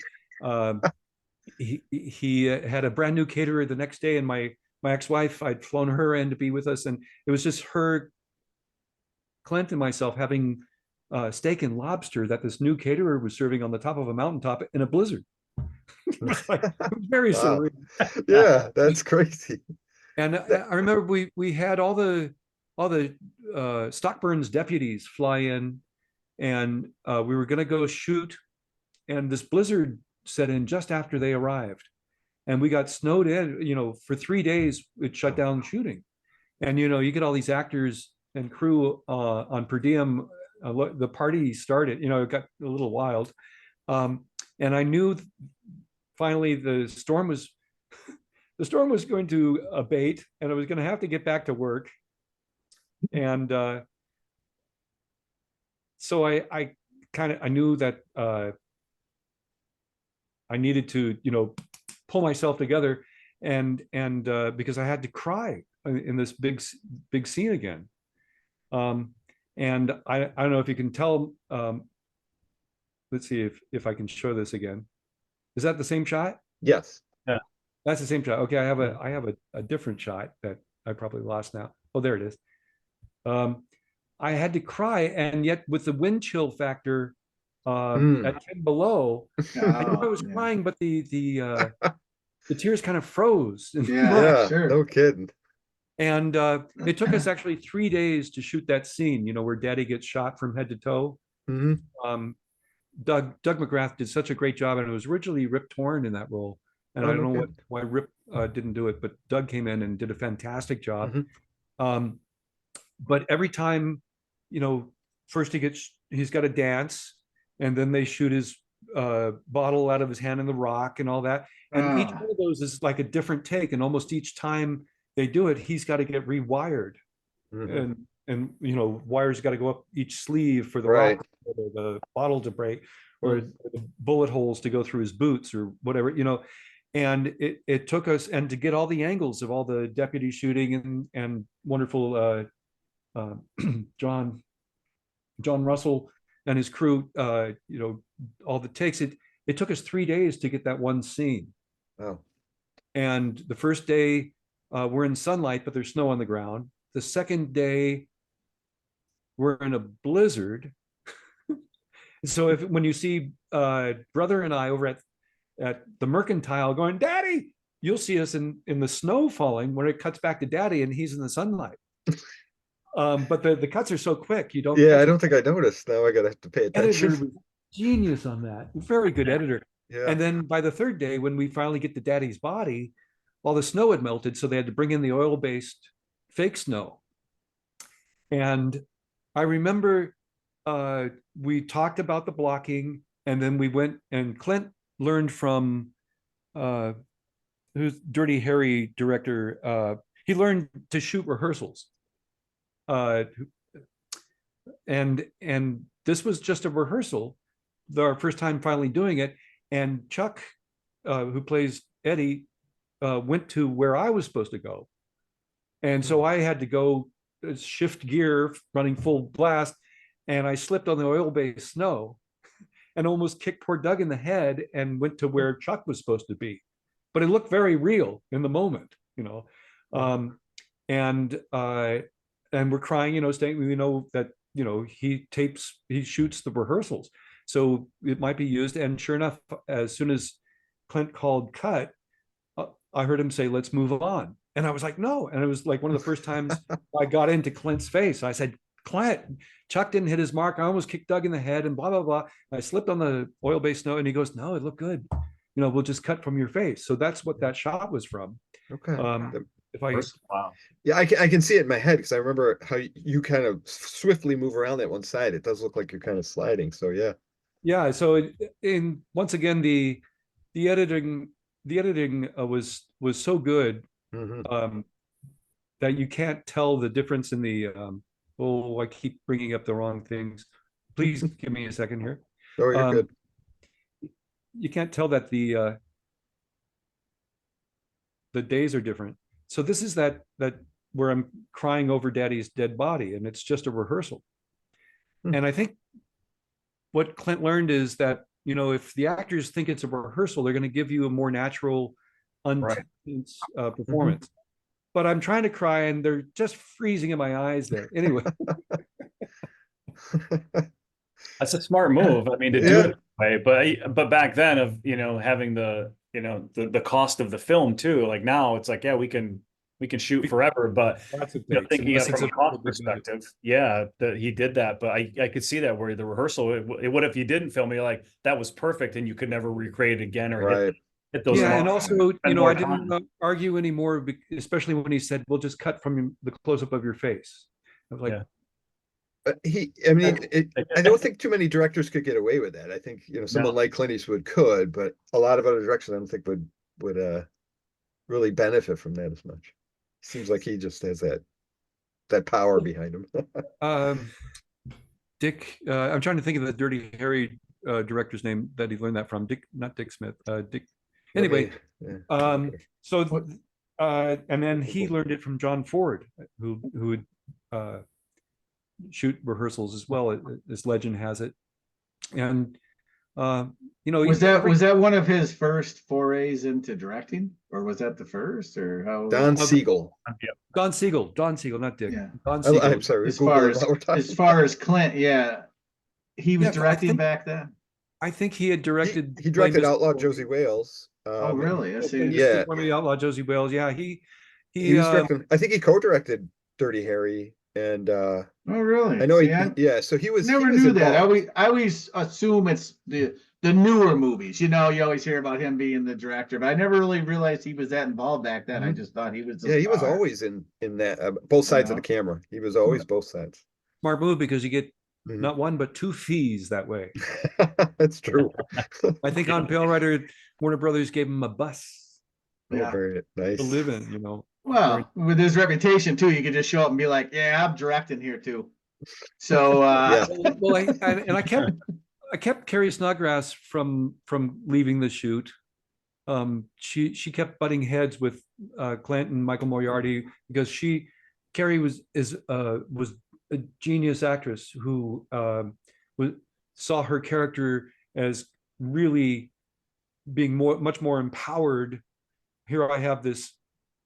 he had a brand new caterer the next day. And my ex-wife, I'd flown her in to be with us. And it was just her, Clint and myself having steak and lobster that this new caterer was serving on the top of a mountaintop in a blizzard. It was like, it was very Wow. surreal. Yeah, that's crazy. And I remember we had all the Stockburn's deputies fly in, and we were going to go shoot, and this blizzard set in just after they arrived, and we got snowed in. You know, for 3 days it shut down shooting, and you know you get all these actors and crew on per diem. The party started. You know, it got a little wild, and I knew finally the storm was going to abate, and I was going to have to get back to work. And so I knew that I needed to, you know, pull myself together, and because I had to cry in this big scene again. And I don't know if you can tell. Let's see if I can show this again. Is that the same shot? Yes. That's the same shot. Okay, I have a different shot that I probably lost now. Oh, there it is. I had to cry, and yet with the wind chill factor at 10 below, I knew I was crying, but the tears kind of froze. Yeah, sure. No kidding. And it took us actually 3 days to shoot that scene, you know, where Daddy gets shot from head to toe. Mm-hmm. Doug McGrath did such a great job, and it was originally Rip Torn in that role. And I don't know why Rip didn't do it, but Doug came in and did a fantastic job. Mm-hmm. But every time, you know, first he's got to dance, and then they shoot his bottle out of his hand in the rock and all that. And each one of those is like a different take, and almost each time they do it, he's got to get rewired. Mm-hmm. And you know, wires got to go up each sleeve for the rock, or the bottle to break, or the bullet holes to go through his boots or whatever, you know. And it took us, and to get all the angles of all the deputy shooting and wonderful John Russell and his crew, you know, all the takes, it took us 3 days to get that one scene. Oh. And the first day we're in sunlight, but there's snow on the ground. The second day we're in a blizzard. So when you see brother and I over at the Mercantile going, Daddy, you'll see us in the snow falling, when it cuts back to Daddy and he's in the sunlight. But the cuts are so quick, you don't. Yeah, I don't think I noticed. Now I gotta have to pay attention. Editor was genius on that. Very good editor. Yeah. And then by the third day, when we finally get to Daddy's body, all the snow had melted, so they had to bring in the oil-based fake snow. And I remember we talked about the blocking, and then we went, and Clint learned from who's Dirty Harry director. He learned to shoot rehearsals. And this was just a rehearsal, our first time finally doing it. And Chuck, who plays Eddie, went to where I was supposed to go. And so I had to go shift gear, running full blast, and I slipped on the oil-based snow and almost kicked poor Doug in the head and went to where Chuck was supposed to be. But it looked very real in the moment, you know. And we're crying, you know, saying, we know that, you know, he shoots the rehearsals, so it might be used. And sure enough, as soon as Clint called cut, I heard him say, let's move on. And I was like, no. And it was like one of the first times I got into Clint's face. I said, Clint, Chuck didn't hit his mark. I almost kicked Doug in the head and blah, blah, blah. I slipped on the oil-based snow, and he goes, no, it looked good. You know, we'll just cut from your face. So that's what that shot was from. Okay. Wow. Yeah, I can see it in my head, because I remember how you kind of swiftly move around that one side. It does look like you're kind of sliding. So yeah. Yeah. So once again, the editing the editing was so good Mhm. that you can't tell the difference in the I keep bringing up the wrong things. Please give me a second here. Oh, you're Um, good. you can't tell that the days are different. So this is that where I'm crying over daddy's dead body, and it's just a rehearsal. Hmm. And I think what Clint learned is that, if the actors think it's a rehearsal, they're going to give you a more natural, Right. intense performance. But I'm trying to cry, and they're just freezing in my eyes there. Anyway, That's a smart move. I mean, to do Yeah. it that way, but back then of, having the cost of the film too, like now it's like, yeah, we can shoot forever, but lots of takes, thinking of unless it's from a a cost big budget. perspective, yeah, that he did that, but I could see that where the rehearsal, it would, if you didn't film it, like that was perfect and you could never recreate it again or Right. hit those Yeah, and marks. also, Spend more I didn't time. argue anymore, especially when he said, "We'll just cut from the close up of your face." I was like, Yeah. I mean, I don't think too many directors could get away with that. I think, someone like Clint Eastwood could, but a lot of other directors I don't think would really benefit from that as much. Seems like he just has that power behind him. um, Dick. I'm trying to think of the Dirty Harry director's name that he learned that from. Dick, not Dick Smith. Dick. Anyway, Yeah. so What- and then he learned it from John Ford, who would shoot rehearsals as well, as legend has it. And Was that one of his first forays into directing, or was that the first, or how? Don Siegel. Don Siegel, not Dick. Yeah. Don Siegel. I'm sorry, As Google far it as while we're talking. as far as Clint, yeah, he was Yeah, directing back then. I think he had directed. He directed Blame Outlaw Mr. Josie Wales. Oh, really? I see. Yeah. Mr. Outlaw Josie Wales. Yeah, He he was directing, I think he co-directed Dirty Harry and Oh, really? I know See, I yeah, so he was never knew that. involved. I always assume it's the newer movies. You always hear about him being the director, but I never really realized he was that involved back then. I just thought he was the Yeah, he was star. always in that both sides of the camera. He was always both sides. smart move because you get Mhm. not one but two fees that way. That's true. I think on Pale Rider, Warner Brothers gave him a bus Oh, Yeah. very nice. to live in. Well, with his reputation too, you could just show up and be like, "Yeah, I'm directing here too." So, Yeah. Well, I kept Carrie Snodgrass from leaving the shoot. She kept butting heads with Clint and Michael Moriarty because Carrie was a genius actress who saw her character as really being much more empowered. Here I have this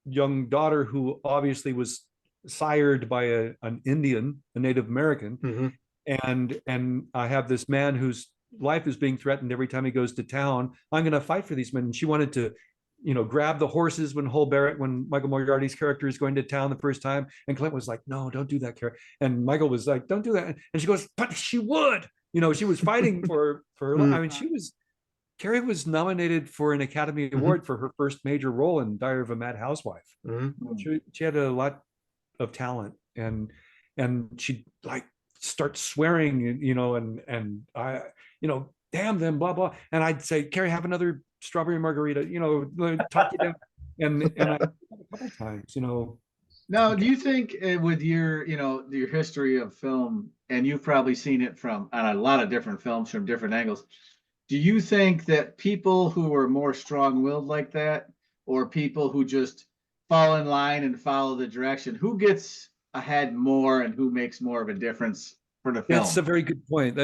young daughter who obviously was sired by an Indian, a Native American, Mhm. and I have this man whose life is being threatened every time he goes to town. I'm going to fight for these men. And she wanted to, grab the horses when Michael Moriarty's character is going to town the first time, and Clint was like, "No, don't do that, Carrie." And Michael was like, "Don't do that." And she goes, "But she would." She was fighting for her. I mean, Carrie was nominated for an Academy Award for her first major role in Diary of a Mad Housewife. Mhm. She had a lot of talent, and she'd like start swearing, and I, damn them, blah blah. And I'd say, "Carrie, have another strawberry margarita," talk you down. And I a couple times, now, do you think with your history of film, and you've probably seen it from on a lot of different films from different angles, do you think that people who are more strong-willed like that, or people who just fall in line and follow the direction, who gets ahead more and who makes more of a difference for the film? That's a very good point.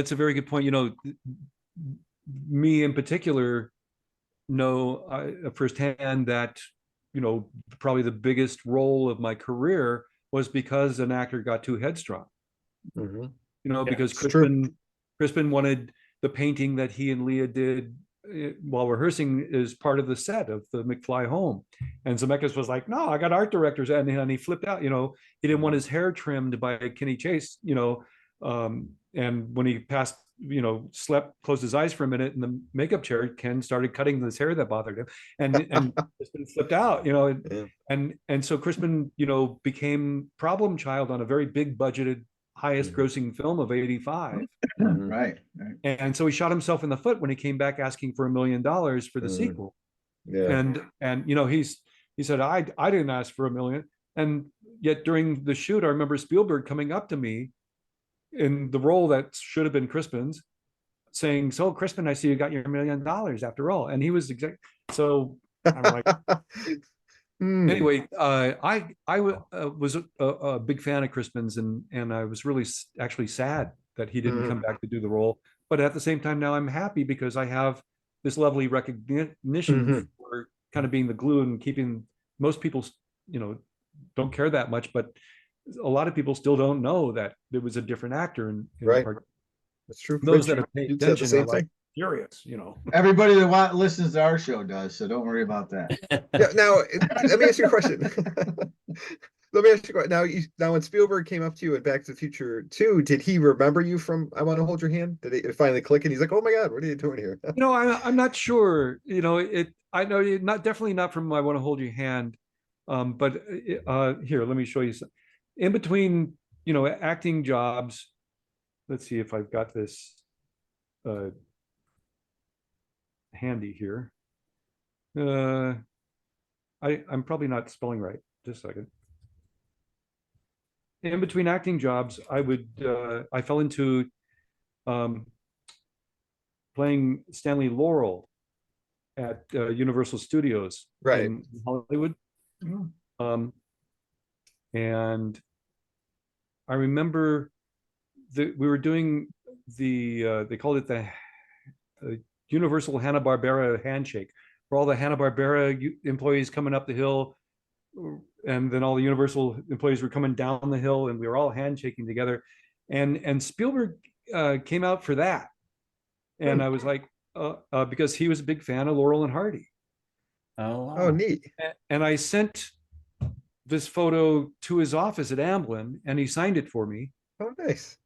Me in particular know firsthand that probably the biggest role of my career was because an actor got too headstrong. Mhm. Because it's true. Crispin wanted the painting that he and Leah did while rehearsing is part of the set of the McFly home. And Zemeckis was like, "No, I got art directors." And he flipped out. He didn't want his hair trimmed by Kenny Chase, and when he passed, closed his eyes for a minute in the makeup chair, Ken started cutting his hair that bothered him. And Crispin flipped out, Yeah. and so Crispin, became problem child on a very big budgeted, highest grossing film of 85. Mhm. Right. And so he shot himself in the foot when he came back asking for $1 million for the sequel. Yeah. And he said, I didn't ask for $1 million. And yet during the shoot, I remember Spielberg coming up to me in the role that should have been Crispin's, saying, "So Crispin, I see you got your $1 million after all." And he was so I'm like, anyway, I was a big fan of Crispin's, and I was really actually sad that he didn't come back to do the role. But at the same time, now I'm happy because I have this lovely recognition for kind of being the glue and keeping most people, don't care that much, but a lot of people still don't know that there was a different actor in Right. part. That's true. Those Rich, that have paid you'd say the attention same are like thing? furious, Everybody that listens to our show does, so don't worry about that. Yeah, now let me ask you a question. Let me ask you a question. Now when Spielberg came up to you at Back to the Future 2, did he remember you from I Want to Hold Your Hand? Did it finally click and he's like, "Oh my God, what are you doing here?" I'm not sure. I know definitely not from I Want to Hold Your Hand. But here, let me show you some. In between, acting jobs. Let's see if I've got this handy here. I'm probably not spelling right. Just a second. In between acting jobs, I fell into playing Stanley Laurel at Universal Studios in Hollywood. And I remember that we were doing they called it the Universal Hanna-Barbera handshake, where all the Hanna-Barbera employees coming up the hill, and then all the Universal employees were coming down the hill, and we were all handshaking together. And Spielberg came out for that. And I was like, because he was a big fan of Laurel and Hardy. Oh, wow. Oh, neat. And I sent this photo to his office at Amblin, and he signed it for me. Oh, nice.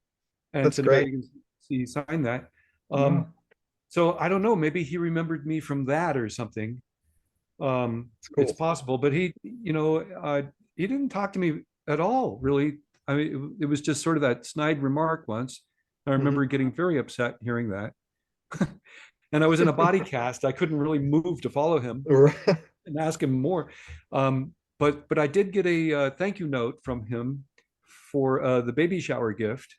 And That's so great. you can see he signed that. So I don't know, maybe he remembered me from that or something. Cool. It's possible, but he didn't talk to me at all, really. I mean, it was just sort of that snide remark once. I remember getting very upset hearing that. And I was in a body cast. I couldn't really move to follow him and ask him more. But I did get a thank you note from him for the baby shower gift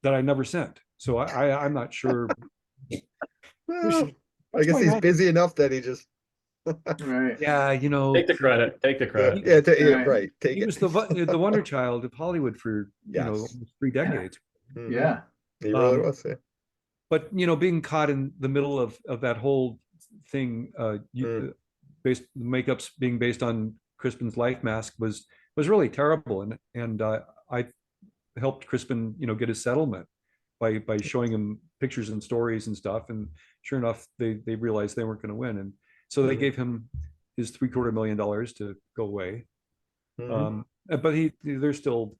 that I never sent. So I'm not sure. Well, I guess he's busy enough that he just Right. Yeah, Take the credit. Take the credit. right. Take he it. was the wonder child of Hollywood for almost 3 decades. Yeah. He really was. Yeah. But being caught in the middle of that whole thing, makeups being based on Crispin's life mask was really terrible, and I helped Crispin get his settlement by showing him pictures and stories and stuff, and sure enough they realized they weren't going to win, and so they gave him his $750,000 million to go away. But they're still,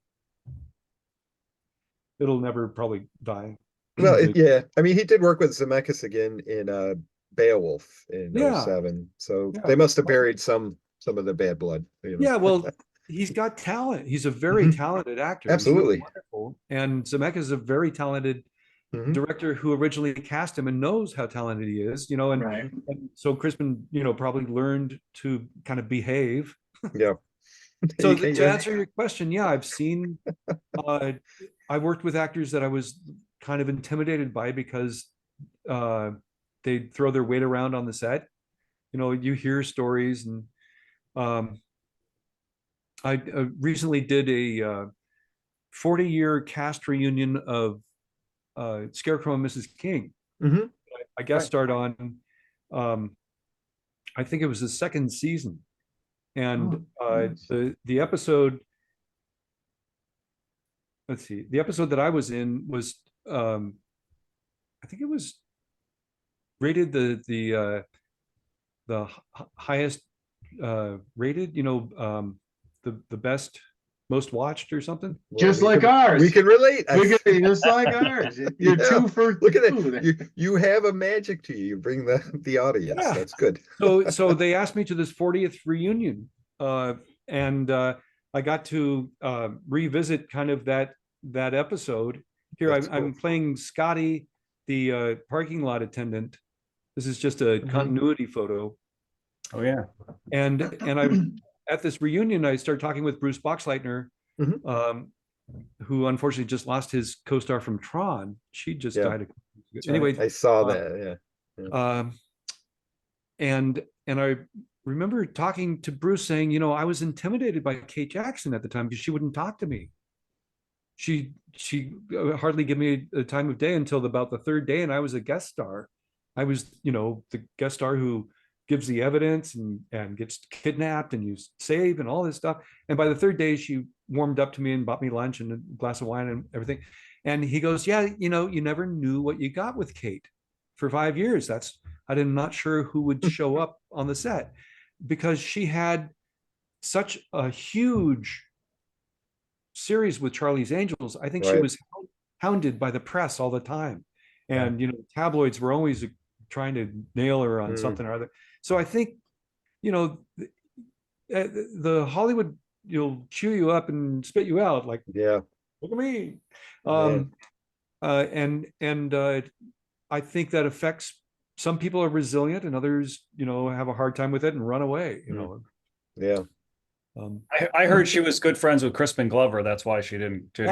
it'll never probably die. Well, yeah. I mean, he did work with Zemeckis again in Beowulf in 07. So they must have buried some of the bad blood. Yeah, well, he's got talent. He's a very talented actor. Absolutely. He's really wonderful. And Zemeckis is a very talented director who originally cast him and knows how talented he is, and so Crispin, probably learned to kind of behave. Yeah. So to answer your question, yeah, I've seen, I worked with actors that I was kind of intimidated by because they throw their weight around on the set. You hear stories, and I recently did a 40-year cast reunion of Scarecrow and Mrs. King. I guest starred on, I think it was the second season, and the episode. Let's see, the episode that I was in was, I think it was rated the highest rated, the best, most watched or something. Just like ours. We can relate. Just like ours. You're 2 for 2. Look at that. You have a magic to you. You bring the audience. Yeah. That's good. So they asked me to this 40th reunion, and I got to revisit kind of that episode. Here I'm playing Scotty, the parking lot attendant, This is just a continuity photo. Oh yeah. And I at this reunion, I started talking with Bruce Boxleitner, who unfortunately just lost his co-star from Tron. She just died. Anyway, I saw that. Yeah. And I remember talking to Bruce saying, you know, I was intimidated by Kate Jackson at the time because she wouldn't talk to me. She hardly gave me a time of day until about the third day, and I was a guest star. I was, you know, the guest star who gives the evidence and gets kidnapped and you save and all this stuff. And by the third day, she warmed up to me and bought me lunch and a glass of wine and everything. And he goes, yeah, you know, you never knew what you got with Kate for 5 years. I'm not sure who would show up on the set because she had such a huge series with Charlie's Angels. I think she was hounded by the press all the time. And, you know, tabloids were always trying to nail her on something or other. So I think, you know, the Hollywood, you'll chew you up and spit you out. Like, look at me. I think that affects some people are resilient and others, you know, have a hard time with it and run away, you know. Yeah. I heard she was good friends with Crispin Glover. That's why she didn't care.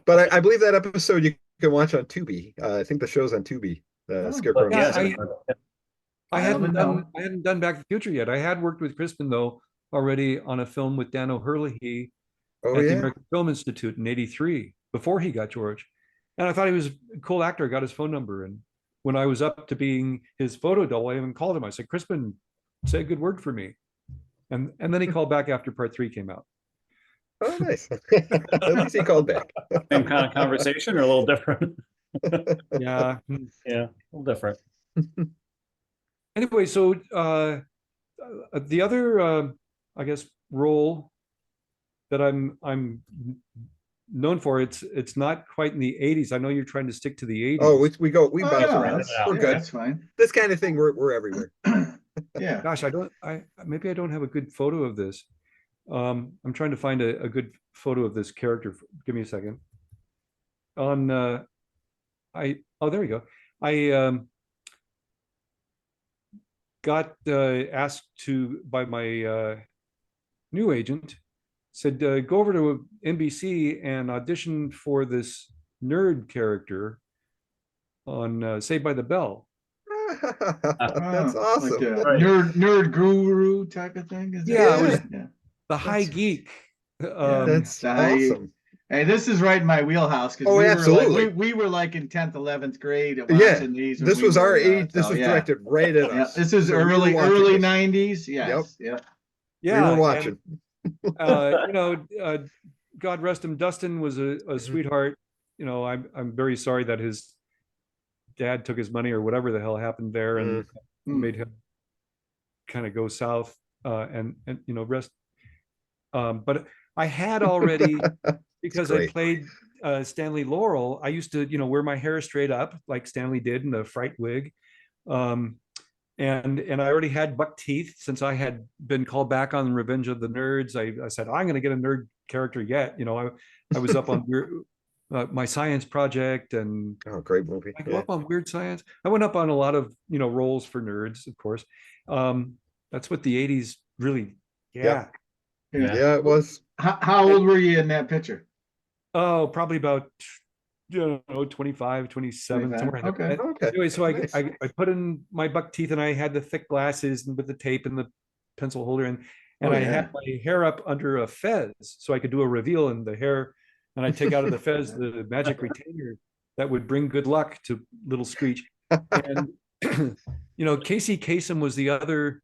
But I believe that episode you can watch on Tubi. I think the show's on Tubi. Scarecrow. I hadn't done Back to the Future yet. I had worked with Crispin though already on a film with Dan O'Herlihy at the American Film Institute in '83 before he got George. And I thought he was a cool actor. I got his phone number, and when I was up to being his photo double, I even called him. I said, "Crispin, say a good word for me." And then he called back after part 3 came out. Oh, nice. At least he called back. Same kind of conversation or a little different? Yeah. Yeah, a little different. Anyway, so the other, I guess, role that I'm known for, it's not quite in the 80s. I know you're trying to stick to the 80s. Oh, we bounce around. We're good. That's fine. This kind of thing, we're everywhere. Yeah. Gosh, maybe I don't have a good photo of this. I'm trying to find a good photo of this character. Give me a second. There you go. I got asked by my new agent, said, go over to NBC and audition for this nerd character on Saved by the Bell. That's awesome. Like nerd guru type of thing. It was the high geek. That's awesome. Hey, this is right in my wheelhouse because we were like in 10th, 11th grade watching these. This was our age. This was directed right at us. This is early 90s. Yes. Yep. Yeah. We were watching. And, you know, God rest him. Dustin was a sweetheart. You know, I'm very sorry that his dad took his money or whatever the hell happened there and made him kind of go south and you know rest. But I had already because I played Stanley Laurel. I used to, you know, wear my hair straight up like Stanley did in the fright wig. And I already had buck teeth since I had been called back on Revenge of the Nerds. I said, I'm going to get a nerd character yet. You know, I was up on my science project and great movie. I go up on Weird Science. I went up on a lot of, you know, roles for nerds, of course. That's what the 80s really, Yeah, it was. How old were you in that picture? Oh, probably about, you know, 25, 27, somewhere in there. Okay. Anyway, so Nice. I put in my buck teeth and I had the thick glasses and with the tape and the pencil holder and I had my hair up under a fez so I could do a reveal in the hair. And I take out of the fez the magic retainer that would bring good luck to little Screech. And you know, Casey Kasem was the other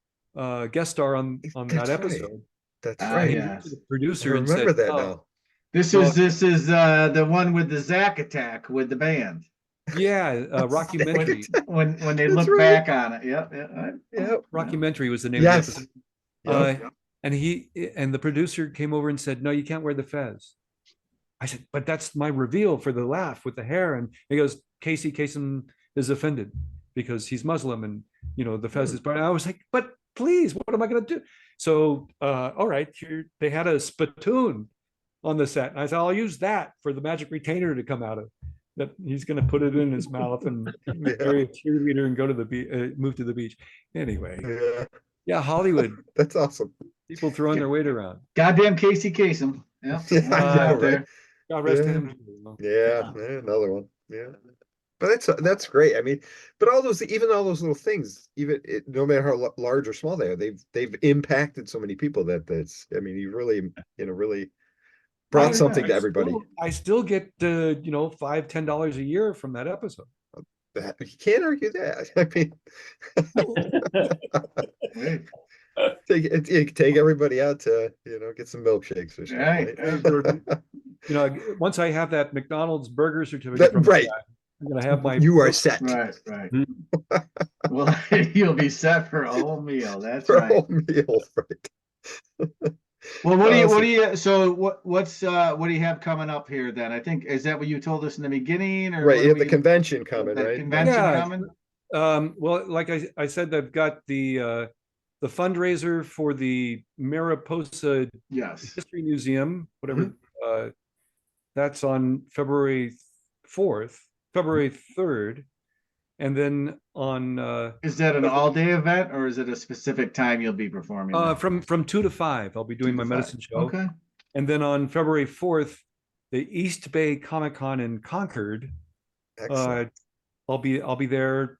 guest star on that episode. That's right. The producer I remember and said, that now. This is the one with the Zack attack with the band. Yeah, Rockumentary. when they look back on it. Yep. Rockumentary was the name of the episode. And the producer came over and said, no, you can't wear the fez. I said, but that's my reveal for the laugh with the hair. And he goes, Casey Kasem is offended because he's Muslim and, you know, the fez is part. I was like, but please, what am I going to do? So, all right, they had a spittoon on the set. And I thought, I'll use that for the magic retainer to come out of. that he's going to put it in his mouth and marry a cheerleader and go to the beach, move to the beach. Anyway, yeah, Hollywood. That's awesome. People throwing their weight around. Goddamn Casey Kasem. Yeah, Yeah, right. God rest Yeah. him. Yeah, another one. Yeah. But that's great. I mean, but all those, even all those little things, no matter how large or small they are, they've impacted so many people that's. I mean, you really, really brought something to everybody. I still get $5-10 a year from that episode. You can't argue that. I mean, take everybody out to get some milkshakes or something. Right. Once I have that McDonald's burger certificate from right. I'm gonna have my. You are set. Right. Well, you'll be set for a whole meal. That's for right. A whole meal, right. Well, what do you? So what do you have coming up here then? I think is that what you told us in the beginning, or right? You have the convention coming, right? Convention coming. Well, like I said, I've got the fundraiser for the Mariposa History Museum, whatever. That's on February 4th, February 3rd, and then on. Is that an all-day event, or is it a specific time you'll be performing? From 2 to 5, I'll be doing my medicine show. Okay. And then on February 4th, the East Bay Comic-Con in Concord. Excellent. I'll be there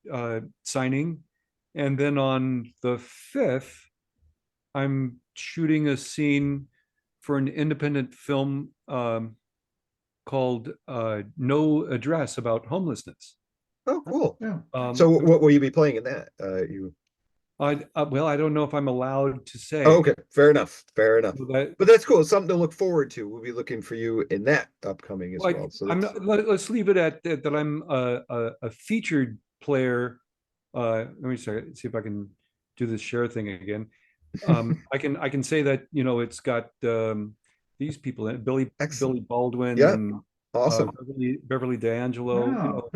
signing, and then on the 5th, I'm shooting a scene for an independent film called No Address about homelessness. Oh, cool. Yeah. So what will you be playing in that? Well, I don't know if I'm allowed to say. Oh, okay, fair enough. But that's cool. It's something to look forward to. We'll be looking for you in that upcoming as well. So let's leave it at that. I'm a featured player. Let me see if I can do this share thing again. I can say that it's got these people in it, Billy Baldwin, and awesome, Beverly D'Angelo.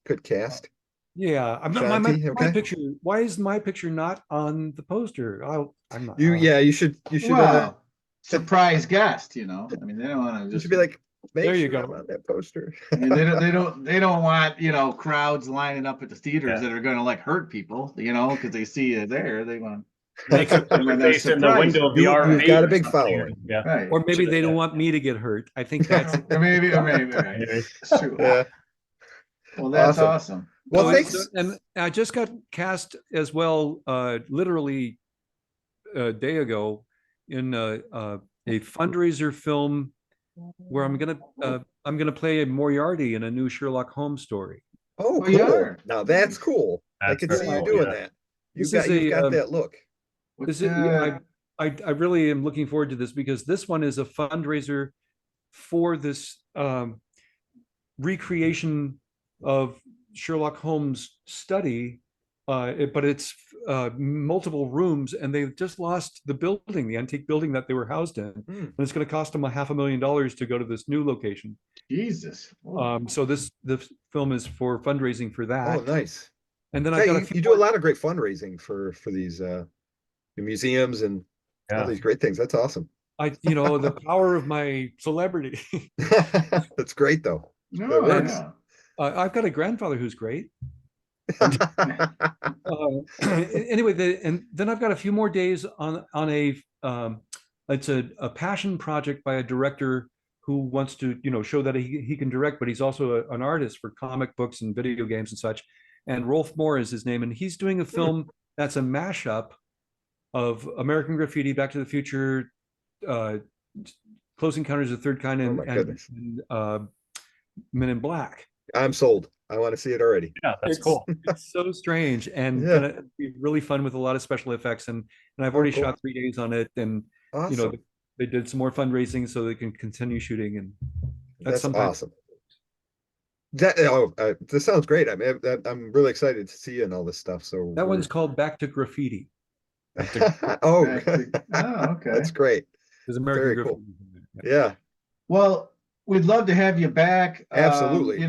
Good cast. Yeah, my picture. Why is my picture not on the poster? I'm not. You should. Wow. Surprise guest. I mean, they don't want to. You should be like, there you go. On that poster. I mean, they don't want crowds lining up at the theaters that are going to hurt people. Because they see you there. They want. Make a face in the window of the RV. You've got a big following. Yeah. Right. Or maybe they don't want me to get hurt. I think that's maybe. Right. It's true. Yeah. Well, that's awesome. Well, thanks. And I just got cast as well, literally a day ago, in a fundraiser film where I'm gonna play a Moriarty in a new Sherlock Holmes story. Oh, cool. Yeah. Now that's cool. I could see you doing that. You've got that look. I really am looking forward to this, because this one is a fundraiser for this recreation of Sherlock Holmes study, but it's multiple rooms, and they've just lost the building, the antique building that they were housed in, and it's going to cost them $500,000 to go to this new location. Jesus. So the film is for fundraising for that. Oh, nice. And then you do a lot of great fundraising for these museums and all these great things. That's awesome. The power of my celebrity. That's great, though. I've got a grandfather who's great. Anyway, and then I've got a few more days on a it's a passion project by a director who wants to show that he can direct, but he's also an artist for comic books and video games and such. And Rolf Moore is his name, and he's doing a film that's a mashup of American Graffiti, Back to the Future, Close Encounters of the Third Kind, and Men in Black. I'm sold. I want to see it already. Yeah, that's cool. It's so strange, and gonna be really fun with a lot of special effects. And I've already shot 3 days on it, and awesome. They did some more fundraising so they can continue shooting, and that's awesome. This sounds great. I mean, I'm really excited to see you in all this stuff. So that one's called Back to Graffiti. Okay. That's great. There's American Graffiti. Cool. Yeah. Well, we'd love to have you back. Absolutely.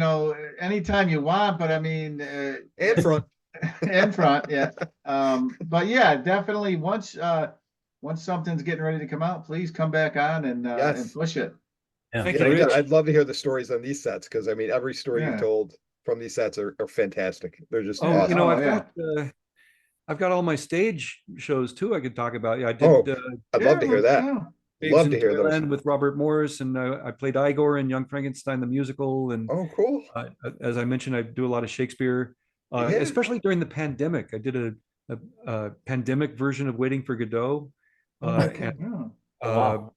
Anytime you want, but I mean, and front. And front, yeah. But yeah, definitely once something's getting ready to come out, please come back on and push it. Yeah. Thank You you, know, Rich. I'd love to hear the stories on these sets because I mean, every story Yeah. you've told from these sets are fantastic. They're just Oh, awesome. I've got all my stage shows too. I could talk about. Yeah, I Oh, did I'd love to hear that. Babes Love in to hear those. Toyland with Robert Morris, and I played Igor in Young Frankenstein the musical. And Oh, cool. as I mentioned, I do a lot of Shakespeare, Yeah. especially during the pandemic. I did a pandemic version of Waiting for Godot. Okay. And, Oh, wow.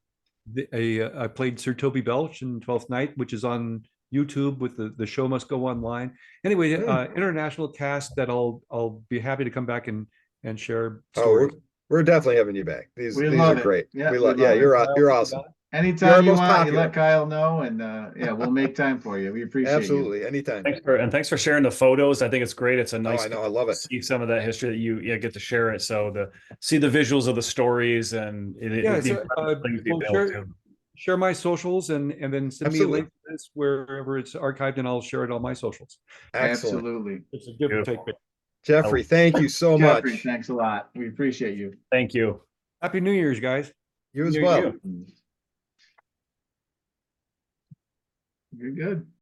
I played Sir Toby Belch in Twelfth Night, which is on YouTube with the show must go online. Anyway, international cast that I'll be happy to come back and share Oh, stories. we're definitely having you back. These We are love it. great. Yeah, we we love. Yeah, love it. you're awesome. You're our Anytime you most want, you popular. let Kyle know, and yeah, we'll make time for you. We appreciate Absolutely, anytime. Thanks for sharing the photos. I think it's great. It's a Oh, nice I know. I love it. see some of that history that you get to share it. So see the visuals of the stories and Yeah, the so, incredible things you've we'll been able to. share my socials and then send me a Absolutely. link to this wherever it's archived, and I'll share it on my socials. you. Excellent. Absolutely. It's a give and take. Beautiful. Jeffrey, thank you so Jeffrey, much. thanks a lot. We appreciate you. Thank you. Happy New Year's, guys. You as You- well. you. You're good.